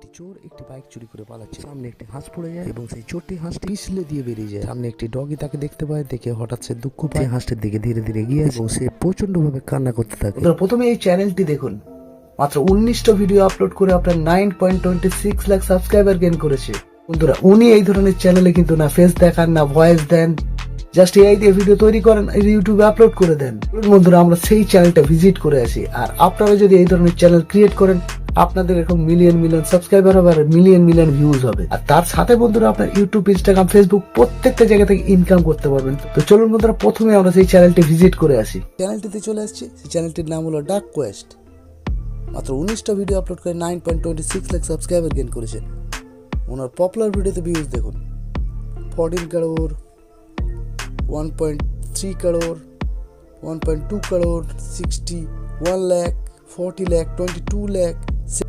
একটি চোর একটি বাইক চুরি করে পালাচ্ছে। সামনে একটি হাঁস পড়ে যায় এবং সেই চোরটি হাঁসটি পিছলে দিয়ে বেরিয়ে যায়। সামনে একটি ডগি তাকে দেখতে পায়, দেখে হঠাৎ সে দুঃখ পায়, হাঁসটির দিকে ধীরে ধীরে এগিয়ে এবং সে প্রচন্ড ভাবে কান্না করতে থাকে। প্রথমে এই চ্যানেলটি দেখুন, মাত্র 19টা ভিডিও আপলোড করে আপনার 9.26 লাখ সাবস্ক্রাইবার গেইন করেছে। বন্ধুরা, উনি এই ধরনের চ্যানেলে কিন্তু না ফেস দেখান না ভয়েস দেন, জাস্ট এআই দিয়ে ভিডিও তৈরি করেন, ইউটিউবে আপলোড করে দেন। বন্ধুরা, আমরা সেই চ্যানেলটা ভিজিট করে আসি। আর আপনারা যদি এই ধরনের চ্যানেল ক্রিয়েট করেন, আপনাদের এরকম মিলিয়ন মিলিয়ন সাবস্ক্রাইবার হবে আর মিলিয়ন মিলিয়ন ভিউজ হবে। আর তার সাথে বন্ধুরা আপনার ইউটিউব, ইনস্টাগ্রাম, ফেসবুক প্রত্যেকটা জায়গা থেকে ইনকাম করতে পারবেন। তো চলুন বন্ধুরা, প্রথমে আমরা সেই চ্যানেলটি ভিজিট করে আসি। চ্যানেলটিতে চলে আসছি। সেই চ্যানেলটির নাম হলো ডার্ক কোয়েস্ট। মাত্র 19টা ভিডিও আপলোড করে 9.26 লাখ সাবস্ক্রাইবার গেইন করেছে। ওনার পপুলার ভিডিওতে ভিউজ দেখুন 14 কারোর, 1.3 কারোর, 1.2 কারোর, 61 লাখ, 40 লাখ, 22 লাখ।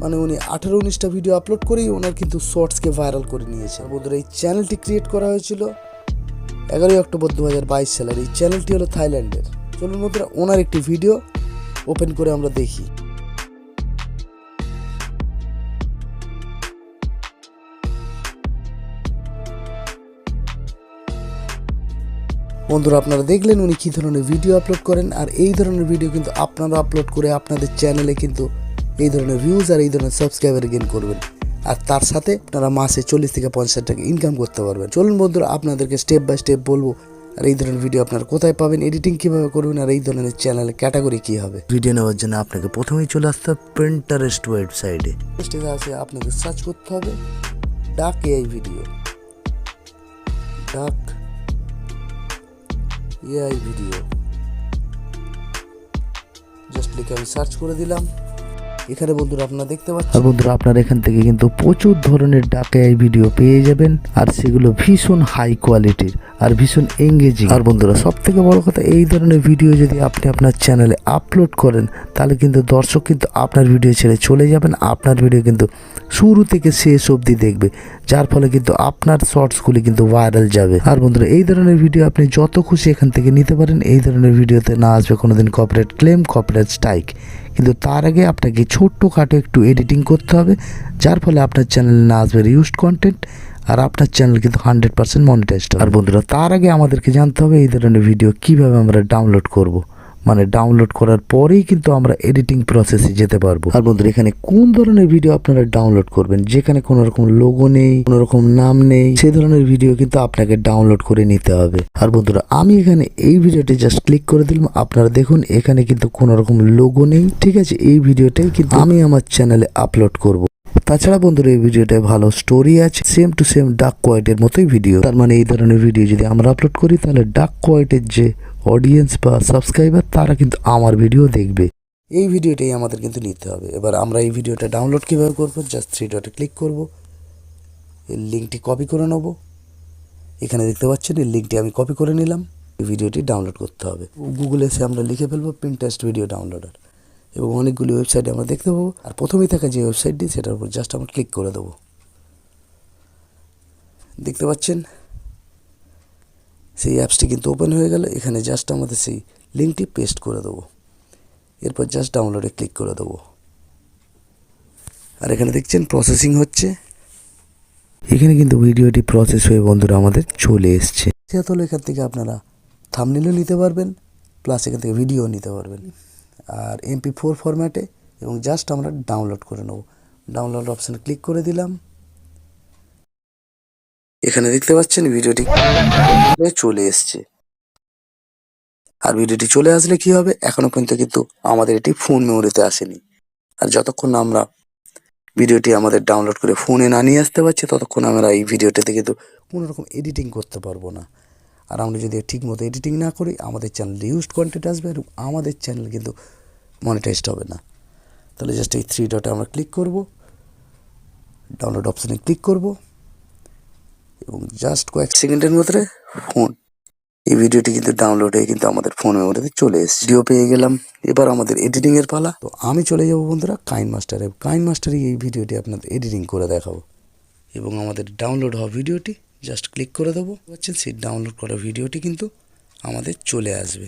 মানে উনি 18-19টা ভিডিও আপলোড করেই ওনার কিন্তু শর্টসকে ভাইরাল করে নিয়েছে। বন্ধুরা, এই চ্যানেলটি ক্রিয়েট করা হয়েছিল 11 অক্টোবর 2022 সালের। এই চ্যানেলটি হলো থাইল্যান্ডের। চলুন বন্ধুরা, ওনার একটি ভিডিও ওপেন করে আমরা দেখি। বন্ধুরা, আপনারা দেখলেন উনি কী ধরনের ভিডিও আপলোড করেন। আর এই ধরনের ভিডিও কিন্তু আপনারা আপলোড করে আপনাদের চ্যানেলে কিন্তু এই ধরনের ভিউজ আর এই ধরনের সাবস্ক্রাইবার গেইন করবেন। আর তার সাথে আপনারা মাসে 40 থেকে 50 টাকা ইনকাম করতে পারবেন। চলুন বন্ধুরা, আপনাদেরকে স্টেপ বাই স্টেপ বলবো। আর এই ধরনের ভিডিও আপনারা কোথায় পাবেন, এডিটিং কীভাবে করবেন, আর এই ধরনের চ্যানেলের ক্যাটাগরি কী হবে। ভিডিও নেওয়ার জন্য আপনাকে প্রথমেই চলে আসতে হবে পিন্টারেস্ট ওয়েবসাইটে। আসে আপনাকে সার্চ করতে হবে dark AI video, dark AI video. Just লিখে আমি সার্চ করে দিলাম। এখানে বন্ধুরা আপনারা দেখতে পাচ্ছেন। আর বন্ধুরা, আপনারা এখান থেকে কিন্তু প্রচুর ধরনের ডার্ক এআই ভিডিও পেয়ে যাবেন। আর সেগুলো ভীষণ হাই কোয়ালিটির আর ভীষণ এঙ্গেজিং। আর বন্ধুরা, সব থেকে বড় কথা, এই ধরনের ভিডিও যদি আপনি আপনার চ্যানেলে আপলোড করেন, তাহলে কিন্তু দর্শক কিন্তু আপনার ভিডিও ছেড়ে চলে যাবেন। আপনার ভিডিও কিন্তু শুরু থেকে শেষ অবধি দেখবে, যার ফলে কিন্তু আপনার শর্টসগুলি কিন্তু ভাইরাল যাবে। আর বন্ধুরা, এই ধরনের ভিডিও আপনি যত খুশি এখান থেকে নিতে পারেন। এই ধরনের ভিডিওতে না আসবে কোনোদিন কপিরাইট ক্লেম, কপিরাইট স্ট্রাইক। কিন্তু তার আগে আপনাকে ছোট্টখাটো একটু এডিটিং করতে হবে, যার ফলে আপনার চ্যানেলে না আসবে রিউজড কন্টেন্ট। আর আপনার চ্যানেল কিন্তু 100% মনিটাইজড হবে। আর বন্ধুরা, তার আগে আমাদেরকে জানতে হবে এই ধরনের ভিডিও কিভাবে আমরা ডাউনলোড করব। মানে ডাউনলোড করার পরেই কিন্তু আমরা এডিটিং প্রসেসে যেতে পারবো। আর বন্ধুরা, এখানে কোন ধরনের ভিডিও আপনারা ডাউনলোড করবেন, যেখানে কোনো রকম লোগো নেই, কোনো রকম নাম নেই, সেই ধরনের ভিডিও কিন্তু আপনাকে ডাউনলোড করে নিতে হবে। আর বন্ধুরা, আমি এখানে এই ভিডিওটি জাস্ট ক্লিক করে দিলাম। আপনারা দেখুন এখানে কিন্তু কোনো রকম লোগো নেই। ঠিক আছে, এই ভিডিওটাই কিন্তু আমি আমার চ্যানেলে আপলোড করব। তাছাড়া বন্ধুরা, এই ভিডিওটায় ভালো স্টোরি আছে, সেম টু সেম ডার্ক কোয়েটের মতোই ভিডিও। তার মানে এই ধরনের ভিডিও যদি আমরা আপলোড করি, তাহলে ডার্ক কোয়েটের যে অডিয়েন্স বা সাবস্ক্রাইবার, তারা কিন্তু আমার ভিডিও দেখবে। এই ভিডিওটাই আমাদের কিন্তু নিতে হবে। এবার আমরা এই ভিডিওটা ডাউনলোড কীভাবে করবো, জাস্ট 3 ডটে ক্লিক করব, এর লিঙ্কটি কপি করে নেব। এখানে দেখতে পাচ্ছেন এই লিঙ্কটি আমি কপি করে নিলাম। এই ভিডিওটি ডাউনলোড করতে হবে। গুগলে এসে আমরা লিখে ফেলবো পিন্টারেস্ট ভিডিও ডাউনলোডার, এবং অনেকগুলি ওয়েবসাইটে আমরা দেখতে পাবো। আর প্রথমেই থাকা যে ওয়েবসাইটটি, সেটার উপর জাস্ট আমরা ক্লিক করে দেবো। দেখতে পাচ্ছেন সেই অ্যাপসটি কিন্তু ওপেন হয়ে গেল। এখানে জাস্ট আমাদের সেই লিঙ্কটি পেস্ট করে দেবো। এরপর জাস্ট ডাউনলোডে ক্লিক করে দেবো। আর এখানে দেখছেন প্রসেসিং হচ্ছে। এখানে কিন্তু ভিডিওটি প্রসেস হয়ে বন্ধুরা আমাদের চলে এসছে। তাহলে এখান থেকে আপনারা থাম্বনেলও নিতে পারবেন, প্লাস এখান থেকে ভিডিও নিতে পারবেন। আর MP4 ফরম্যাটে, এবং জাস্ট আমরা ডাউনলোড করে নেব। ডাউনলোড অপশানে ক্লিক করে দিলাম। এখানে দেখতে পাচ্ছেন ভিডিওটি চলে এসছে। আর ভিডিওটি চলে আসলে কি হবে, এখনো পর্যন্ত কিন্তু আমাদের এটি ফোন মেমোরিতে আসেনি। আর যতক্ষণ আমরা ভিডিওটি আমাদের ডাউনলোড করে ফোনে না নিয়ে আসতে পারছি, ততক্ষণ আমরা এই ভিডিওটাতে কিন্তু কোনো রকম এডিটিং করতে পারবো না। আর আমরা যদি ঠিক মতো এডিটিং না করি, আমাদের চ্যানেলে ইউজড কন্টেন্ট আসবে এবং আমাদের চ্যানেল কিন্তু মনিটাইজড হবে না। তাহলে জাস্ট এই 3 ডটে আমরা ক্লিক করব, ডাউনলোড অপশানে ক্লিক করব, এবং জাস্ট কয়েক সেকেন্ডের মধ্যে এই ভিডিওটি কিন্তু ডাউনলোড হয়ে কিন্তু আমাদের ফোন মেমোরিতে চলে এসেছে। ভিডিও পেয়ে গেলাম। এবার আমাদের এডিটিং এর পালা। তো আমি চলে যাব বন্ধুরা কাইনমাস্টারে। কাইনমাস্টারে এই ভিডিওটি আপনাদের এডিটিং করে দেখাবো, এবং আমাদের ডাউনলোড হওয়া ভিডিওটি জাস্ট ক্লিক করে দেবো। পাচ্ছেন সেই ডাউনলোড করা ভিডিওটি কিন্তু আমাদের চলে আসবে।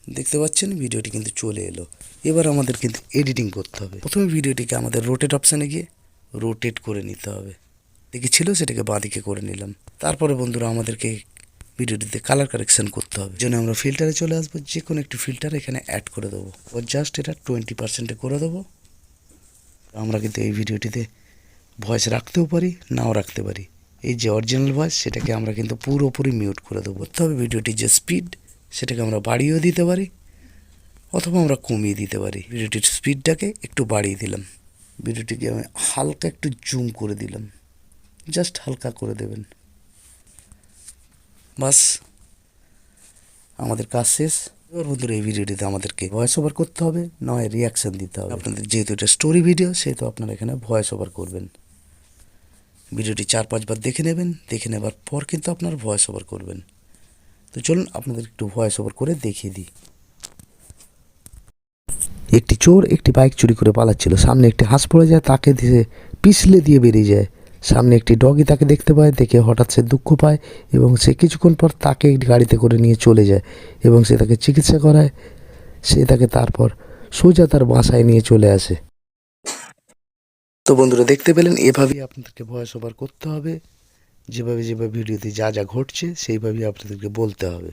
দেখতে পাচ্ছেন ভিডিওটি কিন্তু চলে এলো। এবার আমাদের কিন্তু এডিটিং করতে হবে। প্রথমে ভিডিওটিকে আমাদের রোটেট অপশানে গিয়ে রোটেট করে নিতে হবে। দেখি ছিল সেটাকে বাঁদিকে করে নিলাম। তারপরে বন্ধুরা আমাদেরকে ভিডিওটিতে কালার কারেকশন করতে হবে। জন্য আমরা ফিল্টারে চলে আসবো, যে কোনো একটি ফিল্টার এখানে অ্যাড করে দেবো। ও জাস্ট এটা 20% করে দেবো। আমরা কিন্তু এই ভিডিওটিতে ভয়েস রাখতেও পারি, নাও রাখতে পারি। এই যে অরিজিনাল ভয়েস সেটাকে আমরা কিন্তু পুরোপুরি মিউট করে দেবো। তবে ভিডিওটির যে স্পিড সেটাকে আমরা বাড়িয়েও দিতে পারি অথবা আমরা কমিয়ে দিতে পারি। ভিডিওটির স্পিডটাকে একটু বাড়িয়ে দিলাম। ভিডিওটিকে আমি হালকা একটু জুম করে দিলাম, জাস্ট হালকা করে দেবেন। বাস আমাদের কাজ শেষ। এবার বন্ধুরা এই ভিডিওটিতে আমাদেরকে ভয়েস ওভার করতে হবে, নয় রিয়াকশান দিতে হবে। আপনাদের যেহেতু এটা স্টোরি ভিডিও সেহেতু আপনারা এখানে ভয়েস ওভার করবেন। ভিডিওটি 4-5 বার দেখে নেবেন, দেখে নেবার পর কিন্তু আপনারা ভয়েস ওভার করবেন। তো চলুন আপনাদের একটু ভয়েস ওভার করে দেখিয়ে দিই। একটি চোর একটি বাইক চুরি করে পালাচ্ছিল। সামনে একটি হাঁস পড়ে যায়, তাকে দিয়ে পিছলে দিয়ে বেরিয়ে যায়। সামনে একটি ডগি তাকে দেখতে পায়, দেখে হঠাৎ সে দুঃখ পায় এবং সে কিছুক্ষণ পর তাকে একটি গাড়িতে করে নিয়ে চলে যায় এবং সে তাকে চিকিৎসা করায়। সে তাকে তারপর সোজা তার বাসায় নিয়ে চলে আসে। তো বন্ধুরা দেখতে পেলেন, এভাবেই আপনাদেরকে ভয়েস ওভার করতে হবে। যেভাবে ভিডিওতে যা যা ঘটছে সেইভাবেই আপনাদেরকে বলতে হবে।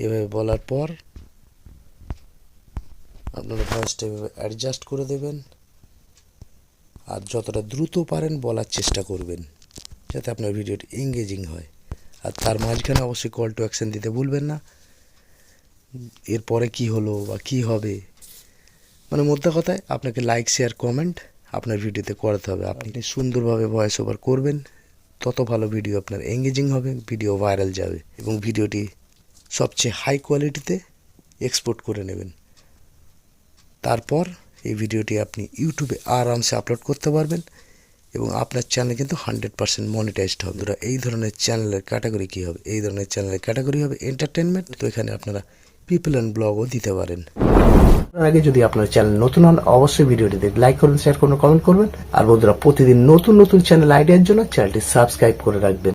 এভাবে বলার পর আপনারা ভয়েসটা এভাবে অ্যাডজাস্ট করে দেবেন আর যতটা দ্রুত পারেন বলার চেষ্টা করবেন যাতে আপনার ভিডিওটি এঙ্গেজিং হয়। আর তার মাঝখানে অবশ্যই কল টু অ্যাকশন দিতে ভুলবেন না। এরপরে কি হলো বা কি হবে, মানে মোদ্দা কথায় আপনাকে লাইক শেয়ার কমেন্ট আপনার ভিডিওতে করাতে হবে। আপনি সুন্দরভাবে ভয়েস ওভার করবেন, তত ভালো ভিডিও আপনার এঙ্গেজিং হবে, ভিডিও ভাইরাল যাবে এবং ভিডিওটি সবচেয়ে হাই কোয়ালিটিতে এক্সপোর্ট করে নেবেন। তারপর এই ভিডিওটি আপনি ইউটিউবে আরামসে আপলোড করতে পারবেন এবং আপনার চ্যানেল কিন্তু 100% মনিটাইজড হবে। এই ধরনের চ্যানেলের ক্যাটাগরি কী হবে? এই ধরনের চ্যানেলের ক্যাটাগরি হবে এন্টারটেনমেন্ট। তো এখানে আপনারা পিপল অ্যান্ড ব্লগও দিতে পারেন। তার আগে যদি আপনার চ্যানেল নতুন হন অবশ্যই ভিডিওটিতে লাইক করুন, শেয়ার করুন, কমেন্ট করবেন। আর বন্ধুরা প্রতিদিন নতুন নতুন চ্যানেল আইডিয়ার জন্য চ্যানেলটি সাবস্ক্রাইব করে রাখবেন।